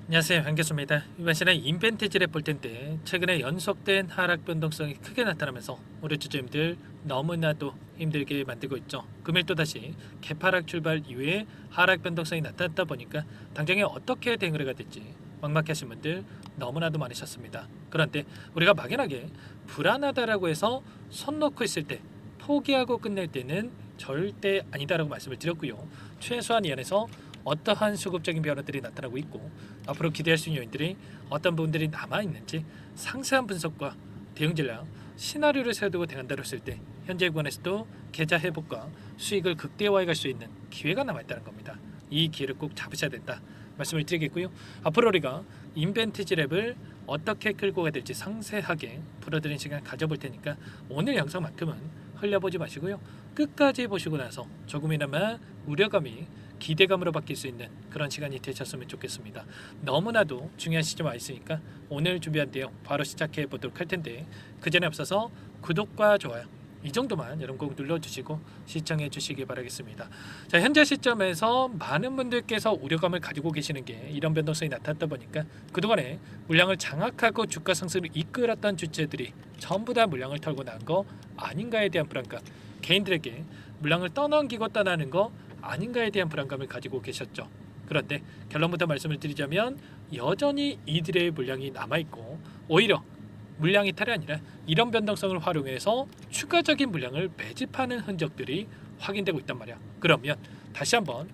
안녕하세요, 반갑습니다. 이번 시간에 인벤티지를 볼 텐데 최근에 연속된 하락 변동성이 크게 나타나면서 우리 주주님들 너무나도 힘들게 만들고 있죠. 금일 또다시 개파락 출발 이후에 하락 변동성이 나타났다 보니까 당장에 어떻게 대응을 해야 될지 막막하신 분들 너무나도 많으셨습니다. 그런데 우리가 막연하게 불안하다라고 해서 손 놓고 있을 때 포기하고 끝낼 때는 절대 아니다라고 말씀을 드렸고요. 최소한 이 안에서 어떠한 수급적인 변화들이 나타나고 있고 앞으로 기대할 수 있는 요인들이 어떤 부분들이 남아있는지 상세한 분석과 대응 전략, 시나리오를 세워두고 대응한다고 했을 때 현재 구간에서도 계좌 회복과 수익을 극대화해 갈 수 있는 기회가 남아있다는 겁니다. 이 기회를 꼭 잡으셔야 된다 말씀을 드리겠고요. 앞으로 우리가 인벤티지 랩을 어떻게 끌고 가야 될지 상세하게 풀어드리는 시간 가져볼 테니까 오늘 영상만큼은 흘려보지 마시고요. 끝까지 보시고 나서 조금이나마 우려감이 기대감으로 바뀔 수 있는 그런 시간이 되셨으면 좋겠습니다. 너무나도 중요한 시점 와 있으니까 오늘 준비한 내용 바로 시작해 보도록 할 텐데 그 전에 앞서서 구독과 좋아요 이 정도만 여러분 꼭 눌러주시고 시청해 주시기 바라겠습니다. 자, 현재 시점에서 많은 분들께서 우려감을 가지고 계시는 게 이런 변동성이 나타났다 보니까 그동안에 물량을 장악하고 주가 상승을 이끌었던 주체들이 전부 다 물량을 털고 난 거 아닌가에 대한 불안감, 개인들에게 물량을 떠넘기고 떠나는 거 아닌가에 대한 불안감을 가지고 계셨죠. 그런데 결론부터 말씀을 드리자면 여전히 이들의 물량이 남아있고 오히려 물량 이탈이 아니라 이런 변동성을 활용해서 추가적인 물량을 매집하는 흔적들이 확인되고 있단 말이야. 그러면 다시 한번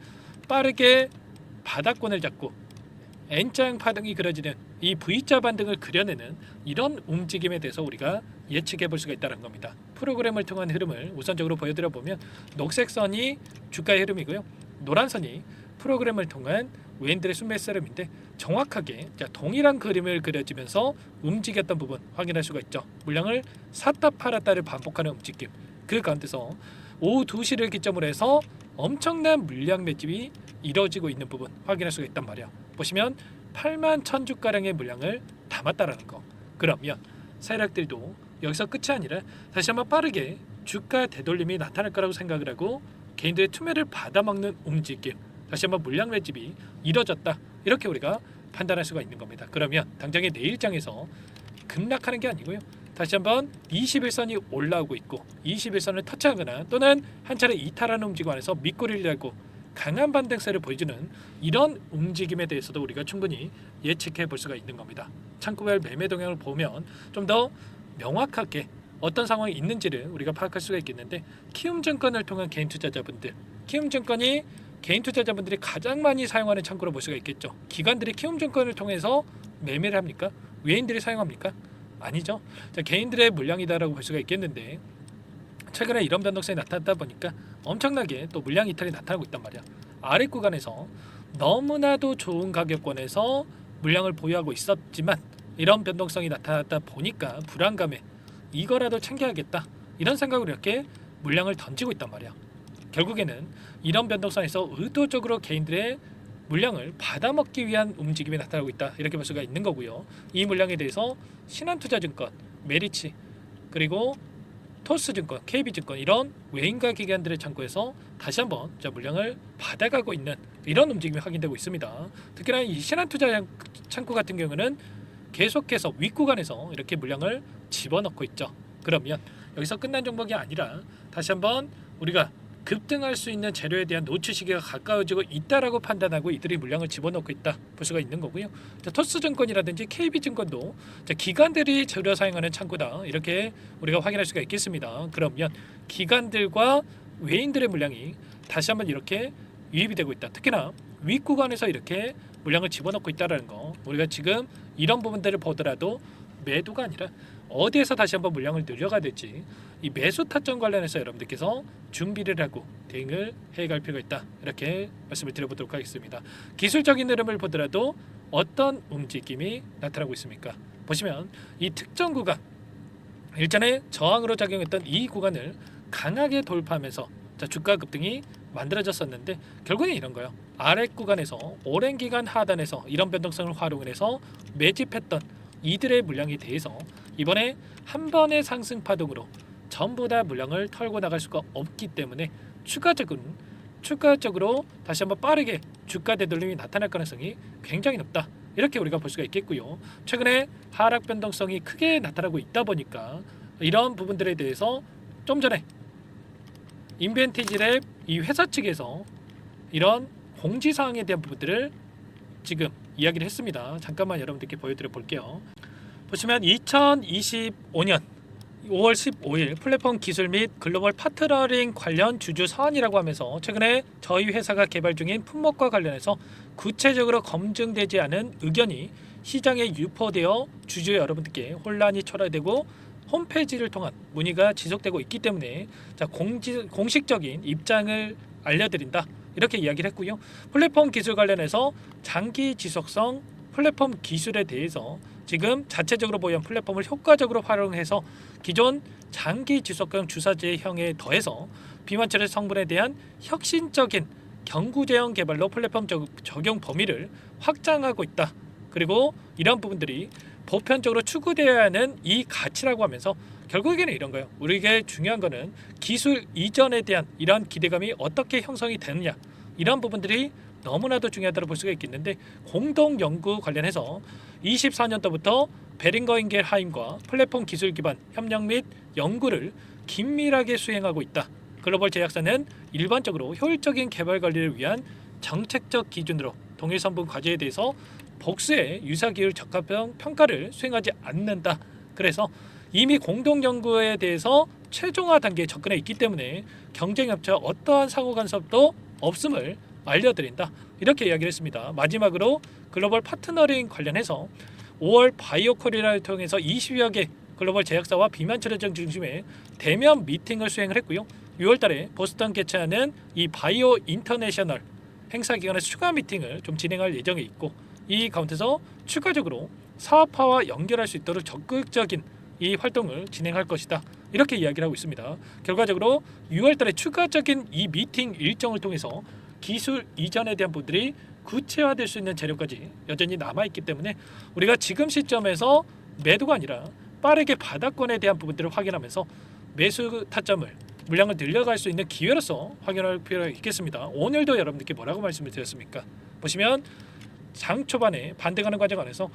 빠르게 바닥권을 잡고 N자형 파동이 그려지는 이 V자 반등을 그려내는 이런 움직임에 대해서 우리가 예측해 볼 수가 있다는 겁니다. 프로그램을 통한 흐름을 우선적으로 보여드려 보면 녹색 선이 주가의 흐름이고요. 노란 선이 프로그램을 통한 외인들의 순매수 흐름인데 정확하게 동일한 그림을 그려지면서 움직였던 부분 확인할 수가 있죠. 물량을 샀다 팔았다를 반복하는 움직임. 그 가운데서 오후 2시를 기점으로 해서 엄청난 물량 매집이 이루어지고 있는 부분 확인할 수가 있단 말이야. 보시면 8만 1000주가량의 물량을 담았다라는 거. 그러면 세력들도 여기서 끝이 아니라 다시 한번 빠르게 주가 되돌림이 나타날 거라고 생각을 하고 개인들의 투매를 받아먹는 움직임, 다시 한번 물량 매집이 이뤄졌다, 이렇게 우리가 판단할 수가 있는 겁니다. 그러면 당장의 내일장에서 급락하는 게 아니고요, 다시 한번 21선이 올라오고 있고 21선을 터치하거나 또는 한 차례 이탈하는 움직임 안에서 밑꼬리를 달고 강한 반등세를 보여주는 이런 움직임에 대해서도 우리가 충분히 예측해 볼 수가 있는 겁니다. 창구별 매매 동향을 보면 좀 더 명확하게 어떤 상황이 있는지를 우리가 파악할 수가 있겠는데, 키움증권을 통한 개인 투자자분들, 키움증권이 개인 투자자분들이 가장 많이 사용하는 창구로 볼 수가 있겠죠. 기관들이 키움증권을 통해서 매매를 합니까? 외인들이 사용합니까? 아니죠. 자, 개인들의 물량이다라고 볼 수가 있겠는데 최근에 이런 변동성이 나타났다 보니까 엄청나게 또 물량 이탈이 나타나고 있단 말이야. 아래 구간에서 너무나도 좋은 가격권에서 물량을 보유하고 있었지만 이런 변동성이 나타났다 보니까 불안감에 이거라도 챙겨야겠다 이런 생각으로 이렇게 물량을 던지고 있단 말이야. 결국에는 이런 변동성에서 의도적으로 개인들의 물량을 받아먹기 위한 움직임이 나타나고 있다, 이렇게 볼 수가 있는 거고요. 이 물량에 대해서 신한투자증권, 메리츠, 그리고 토스증권, KB증권 이런 외인과 기관들의 창구에서 다시 한번 물량을 받아가고 있는 이런 움직임이 확인되고 있습니다. 특히나 이 신한투자 창구 같은 경우는 계속해서 윗구간에서 이렇게 물량을 집어넣고 있죠. 그러면 여기서 끝난 종목이 아니라 다시 한번 우리가 급등할 수 있는 재료에 대한 노출 시기가 가까워지고 있다라고 판단하고 이들이 물량을 집어넣고 있다 볼 수가 있는 거고요. 토스증권이라든지 KB증권도 기관들이 재료 사용하는 창구다, 이렇게 우리가 확인할 수가 있겠습니다. 그러면 기관들과 외인들의 물량이 다시 한번 이렇게 유입이 되고 있다. 특히나 윗구간에서 이렇게 물량을 집어넣고 있다는 거, 우리가 지금 이런 부분들을 보더라도 매도가 아니라 어디에서 다시 한번 물량을 늘려가야 될지 이 매수 타점 관련해서 여러분들께서 준비를 하고 대응을 해갈 필요가 있다, 이렇게 말씀을 드려보도록 하겠습니다. 기술적인 흐름을 보더라도 어떤 움직임이 나타나고 있습니까? 보시면 이 특정 구간, 일전에 저항으로 작용했던 이 구간을 강하게 돌파하면서 주가 급등이 만들어졌었는데 결국엔 이런 거예요. 아래 구간에서 오랜 기간 하단에서 이런 변동성을 활용해서 매집했던 이들의 물량에 대해서 이번에 한 번의 상승 파동으로 전부 다 물량을 털고 나갈 수가 없기 때문에 추가적으로 다시 한번 빠르게 주가 되돌림이 나타날 가능성이 굉장히 높다, 이렇게 우리가 볼 수가 있겠고요. 최근에 하락 변동성이 크게 나타나고 있다 보니까 이런 부분들에 대해서 좀 전에 인벤티지랩 이 회사 측에서 이런 공지사항에 대한 부분들을 지금 이야기를 했습니다. 잠깐만 여러분들께 보여드려 볼게요. 보시면 2025년 5월 15일 플랫폼 기술 및 글로벌 파트너링 관련 주주 서한이라고 하면서 최근에 저희 회사가 개발 중인 품목과 관련해서 구체적으로 검증되지 않은 의견이 시장에 유포되어 주주 여러분들께 혼란이 초래되고 홈페이지를 통한 문의가 지속되고 있기 때문에 공식적인 입장을 알려드린다 이렇게 이야기를 했고요. 플랫폼 기술 관련해서 장기 지속성 플랫폼 기술에 대해서 지금 자체적으로 보유한 플랫폼을 효과적으로 활용해서 기존 장기 지속형 주사제형에 더해서 비만철의 성분에 대한 혁신적인 경구제형 개발로 플랫폼 적용 범위를 확장하고 있다. 그리고 이런 부분들이 보편적으로 추구되어야 하는 이 가치라고 하면서 결국에는 이런 거예요. 우리에게 중요한 거는 기술 이전에 대한 이런 기대감이 어떻게 형성이 되느냐 이런 부분들이 너무나도 중요하다고 볼 수가 있겠는데 공동 연구 관련해서 24년도부터 베링거 인겔하임과 플랫폼 기술 기반 협력 및 연구를 긴밀하게 수행하고 있다. 글로벌 제약사는 일반적으로 효율적인 개발 관리를 위한 정책적 기준으로 동일 성분 과제에 대해서 복수의 유사기율 적합형 평가를 수행하지 않는다. 그래서 이미 공동 연구에 대해서 최종화 단계에 접근해 있기 때문에 경쟁 업체와 어떠한 상호 간섭도 없음을 알려드린다. 이렇게 이야기를 했습니다. 마지막으로 글로벌 파트너링 관련해서 5월 바이오 코리아를 통해서 20여 개 글로벌 제약사와 비만 치료제 중심의 대면 미팅을 수행을 했고요. 6월 달에 보스턴 개최하는 이 바이오 인터내셔널 행사 기간에서 추가 미팅을 좀 진행할 예정에 있고 이 가운데서 추가적으로 사업화와 연결할 수 있도록 적극적인 이 활동을 진행할 것이다. 이렇게 이야기를 하고 있습니다. 결과적으로 6월 달에 추가적인 이 미팅 일정을 통해서 기술 이전에 대한 부분들이 구체화될 수 있는 재료까지 여전히 남아있기 때문에 우리가 지금 시점에서 매도가 아니라 빠르게 바닥권에 대한 부분들을 확인하면서 매수 타점을 물량을 늘려갈 수 있는 기회로서 확인할 필요가 있겠습니다. 오늘도 여러분들께 뭐라고 말씀을 드렸습니까? 보시면 장 초반에 반등하는 과정 안에서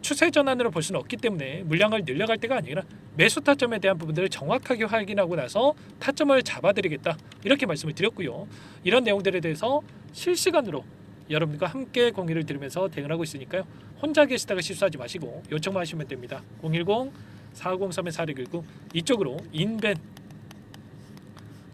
추세 전환으로 볼 수는 없기 때문에 물량을 늘려갈 때가 아니라 매수 타점에 대한 부분들을 정확하게 확인하고 나서 타점을 잡아드리겠다 이렇게 말씀을 드렸고요. 이런 내용들에 대해서 실시간으로 여러분들과 함께 공유를 드리면서 대응을 하고 있으니까요. 혼자 계시다가 실수하지 마시고 요청만 하시면 됩니다. 010-4503-4619 이쪽으로 인벤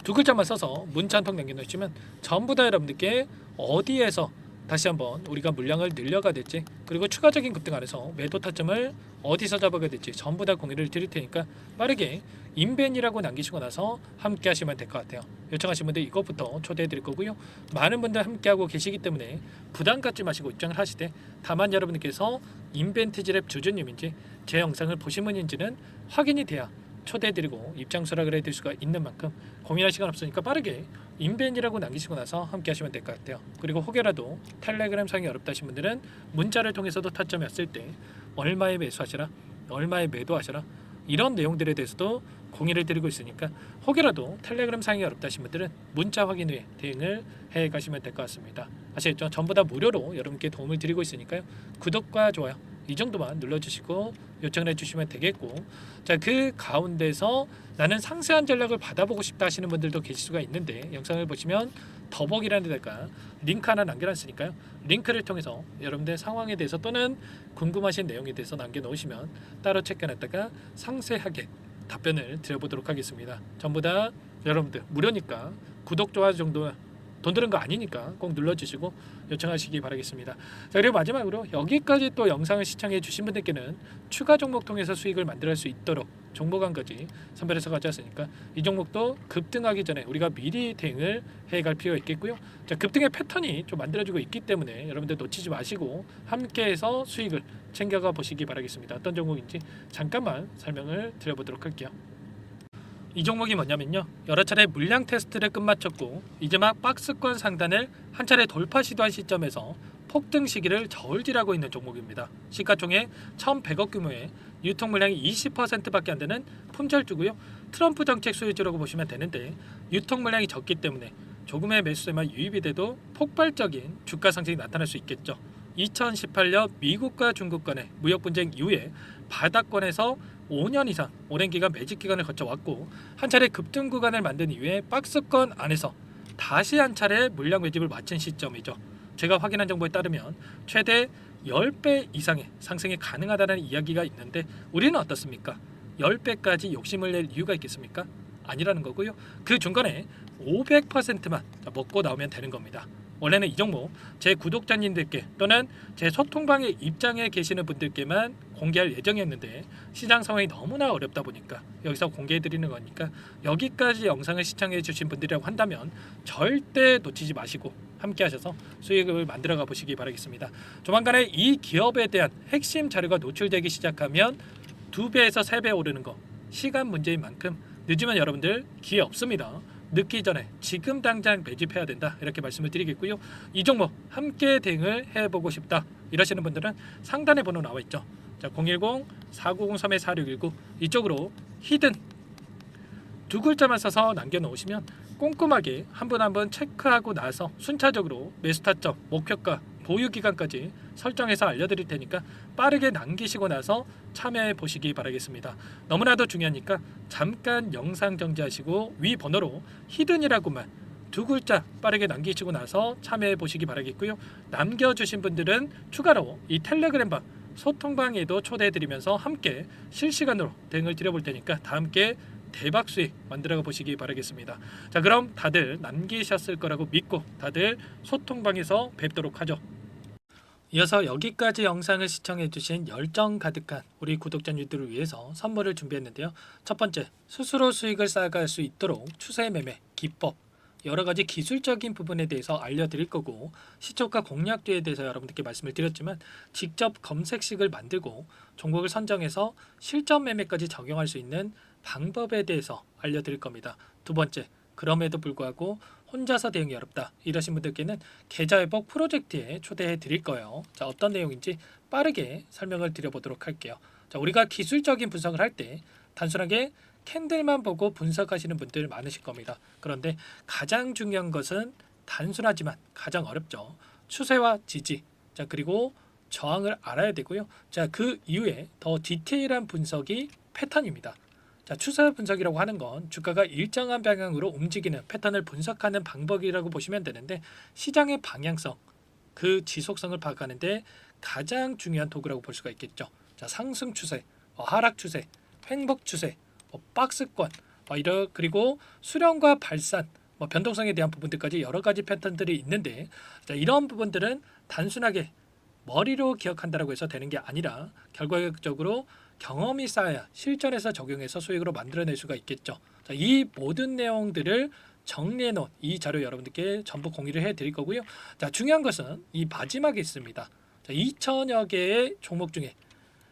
두 글자만 써서 문자 한 통 남겨놓으시면 전부 다 여러분들께 어디에서 다시 한번 우리가 물량을 늘려가 될지 그리고 추가적인 급등 안에서 매도 타점을 어디서 잡아가 될지 전부 다 공유를 드릴 테니까 빠르게 인벤이라고 남기시고 나서 함께 하시면 될 것 같아요. 요청하신 분들 이것부터 초대해 드릴 거고요. 많은 분들 함께하고 계시기 때문에 부담 갖지 마시고 입장을 하시되 다만 여러분들께서 인벤티지랩 주주님인지 제 영상을 보신 분인지는 확인이 돼야 초대해드리고 입장 수락을 해드릴 수가 있는 만큼 고민할 시간 없으니까 빠르게 인벤이라고 남기시고 나서 함께 하시면 될 것 같아요. 그리고 혹여라도 텔레그램 사용이 어렵다 하신 분들은 문자를 통해서도 타점이 왔을 때 얼마에 매수하시라 얼마에 매도하시라 이런 내용들에 대해서도 공유를 드리고 있으니까 혹여라도 텔레그램 사용이 어렵다 하신 분들은 문자 확인 후에 대응을 해 가시면 될 것 같습니다. 아시겠죠? 전부 다 무료로 여러분께 도움을 드리고 있으니까요. 구독과 좋아요 이 정도만 눌러주시고 요청을 해주시면 되겠고 그 가운데서 나는 상세한 전략을 받아보고 싶다 하시는 분들도 계실 수가 있는데 영상을 보시면 더보기라는 데다가 링크 하나 남겨놨으니까요. 링크를 통해서 여러분들 상황에 대해서 또는 궁금하신 내용에 대해서 남겨놓으시면 따로 체크해놨다가 상세하게 답변을 드려보도록 하겠습니다. 전부 다 여러분들 무료니까 구독, 좋아요 정도 돈 드는 거 아니니까 꼭 눌러주시고 요청하시기 바라겠습니다. 그리고 마지막으로 여기까지 또 영상을 시청해 주신 분들께는 추가 종목 통해서 수익을 만들어갈 수 있도록 종목안까지 선별해서 가져왔으니까 이 종목도 급등하기 전에 우리가 미리 대응을 해갈 필요가 있겠고요. 급등의 패턴이 좀 만들어지고 있기 때문에 여러분들 놓치지 마시고 함께해서 수익을 챙겨가 보시기 바라겠습니다. 어떤 종목인지 잠깐만 설명을 드려보도록 할게요. 이 종목이 뭐냐면요, 여러 차례 물량 테스트를 끝마쳤고 이제 막 박스권 상단을 한 차례 돌파 시도한 시점에서 폭등 시기를 저울질하고 있는 종목입니다. 시가총액 1,100억 규모의 유통 물량이 20%밖에 안 되는 품절주고요. 트럼프 정책 수혜주라고 보시면 되는데 유통 물량이 적기 때문에 조금의 매수세만 유입이 돼도 폭발적인 주가 상승이 나타날 수 있겠죠. 2018년 미국과 중국 간의 무역 분쟁 이후에 바닥권에서 5년 이상 오랜 기간 매집 기간을 거쳐왔고 한 차례 급등 구간을 만든 이후에 박스권 안에서 다시 한 차례 물량 매집을 마친 시점이죠. 제가 확인한 정보에 따르면 최대 10배 이상의 상승이 가능하다는 이야기가 있는데 우리는 어떻습니까? 10배까지 욕심을 낼 이유가 있겠습니까? 아니라는 거고요. 그 중간에 500%만 먹고 나오면 되는 겁니다. 원래는 이 종목 제 구독자님들께 또는 제 소통방에 입장에 계시는 분들께만 공개할 예정이었는데 시장 상황이 너무나 어렵다 보니까 여기서 공개해 드리는 거니까 여기까지 영상을 시청해 주신 분들이라고 한다면 절대 놓치지 마시고 함께 하셔서 수익을 만들어 가 보시기 바라겠습니다. 조만간에 이 기업에 대한 핵심 자료가 노출되기 시작하면 2배에서 3배 오르는 거 시간 문제인 만큼 늦으면 여러분들 기회 없습니다. 늦기 전에 지금 당장 매집해야 된다 이렇게 말씀을 드리겠고요. 이 종목 함께 대응을 해보고 싶다 이러시는 분들은 상단에 번호 나와 있죠. 자, 010-4903-4619 이쪽으로 히든 두 글자만 써서 남겨놓으시면 꼼꼼하게 한 분 한 분 체크하고 나서 순차적으로 매수 타점, 목표가, 보유 기간까지 설정해서 알려드릴 테니까 빠르게 남기시고 나서 참여해 보시기 바라겠습니다. 너무나도 중요하니까 잠깐 영상 정지하시고 위 번호로 히든이라고만 두 글자 빠르게 남기시고 나서 참여해 보시기 바라겠고요. 남겨주신 분들은 추가로 이 텔레그램방 소통방에도 초대해 드리면서 함께 실시간으로 대응을 드려볼 테니까 다 함께 대박 수익 만들어 보시기 바라겠습니다. 자, 그럼 다들 남기셨을 거라고 믿고 다들 소통방에서 뵙도록 하죠. 이어서 여기까지 영상을 시청해주신 열정 가득한 우리 구독자님들을 위해서 선물을 준비했는데요. 첫 번째, 스스로 수익을 쌓아갈 수 있도록 추세 매매 기법 여러 가지 기술적인 부분에 대해서 알려드릴 거고 시초가 공략도에 대해서 여러분들께 말씀을 드렸지만 직접 검색식을 만들고 종목을 선정해서 실전 매매까지 적용할 수 있는 방법에 대해서 알려드릴 겁니다. 두 번째, 그럼에도 불구하고 혼자서 대응이 어렵다 이러신 분들께는 계좌회복 프로젝트에 초대해 드릴 거예요. 자, 어떤 내용인지 빠르게 설명을 드려보도록 할게요. 자, 우리가 기술적인 분석을 할 때 단순하게 캔들만 보고 분석하시는 분들 많으실 겁니다. 그런데 가장 중요한 것은 단순하지만 가장 어렵죠. 추세와 지지, 자, 그리고 저항을 알아야 되고요. 자, 그 이후에 더 디테일한 분석이 패턴입니다. 자, 추세 분석이라고 하는 건 주가가 일정한 방향으로 움직이는 패턴을 분석하는 방법이라고 보시면 되는데 시장의 방향성, 그 지속성을 파악하는데 가장 중요한 도구라고 볼 수가 있겠죠. 자, 상승 추세, 하락 추세, 횡복 추세, 박스권, 그리고 수렴과 발산, 변동성에 대한 부분들까지 여러 가지 패턴들이 있는데 자, 이런 부분들은 단순하게 머리로 기억한다고 해서 되는 게 아니라 결과적으로 경험이 쌓아야 실전에서 적용해서 수익으로 만들어낼 수가 있겠죠. 자, 이 모든 내용들을 정리해 놓은 이 자료 여러분들께 전부 공유를 해 드릴 거고요. 자, 중요한 것은 이 마지막에 있습니다. 자, 2천여 개의 종목 중에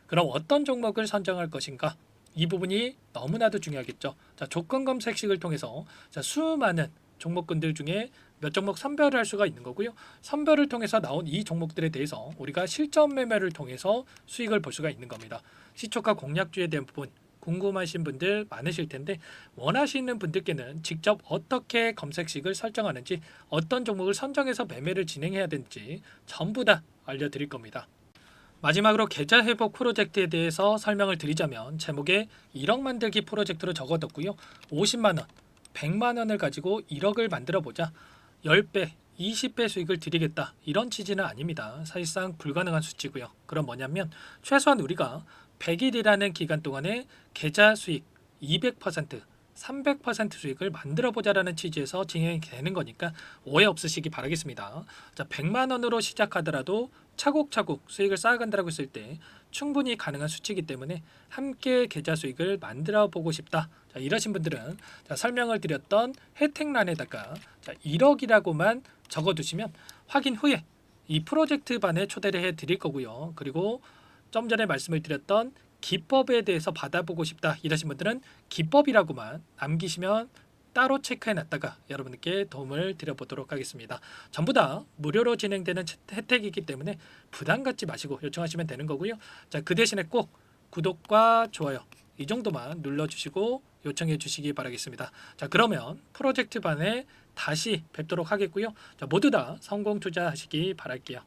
그럼 어떤 종목을 선정할 것인가? 이 부분이 너무나도 중요하겠죠. 자, 조건 검색식을 통해서 자, 수많은 종목군들 중에 몇 종목 선별을 할 수가 있는 거고요. 선별을 통해서 나온 이 종목들에 대해서 우리가 실전 매매를 통해서 수익을 볼 수가 있는 겁니다. 시초가 공략주에 대한 부분 궁금하신 분들 많으실 텐데 원하시는 분들께는 직접 어떻게 검색식을 설정하는지 어떤 종목을 선정해서 매매를 진행해야 되는지 전부 다 알려드릴 겁니다. 마지막으로 계좌 회복 프로젝트에 대해서 설명을 드리자면 제목에 1억 만들기 프로젝트로 적어뒀고요. 50만 원, 100만 원을 가지고 1억을 만들어 보자. 10배, 20배 수익을 드리겠다. 이런 취지는 아닙니다. 사실상 불가능한 수치고요. 그럼 뭐냐면 최소한 우리가 100일이라는 기간 동안에 계좌 수익 200%, 300% 수익을 만들어 보자라는 취지에서 진행이 되는 거니까 오해 없으시기 바라겠습니다. 자, 100만 원으로 시작하더라도 차곡차곡 수익을 쌓아간다고 했을 때 충분히 가능한 수치이기 때문에 함께 계좌 수익을 만들어 보고 싶다. 자, 이러신 분들은 자, 설명을 드렸던 혜택란에다가 자, 1억이라고만 적어두시면 확인 후에 이 프로젝트 반에 초대를 해 드릴 거고요. 그리고 좀 전에 말씀을 드렸던 기법에 대해서 받아보고 싶다 이러신 분들은 기법이라고만 남기시면 따로 체크해 놨다가 여러분께 도움을 드려보도록 하겠습니다. 전부 다 무료로 진행되는 혜택이기 때문에 부담 갖지 마시고 요청하시면 되는 거고요. 자, 그 대신에 꼭 구독과 좋아요 이 정도만 눌러주시고 요청해 주시기 바라겠습니다. 자, 그러면 프로젝트 반에 다시 뵙도록 하겠고요. 자, 모두 다 성공 투자하시기 바랄게요.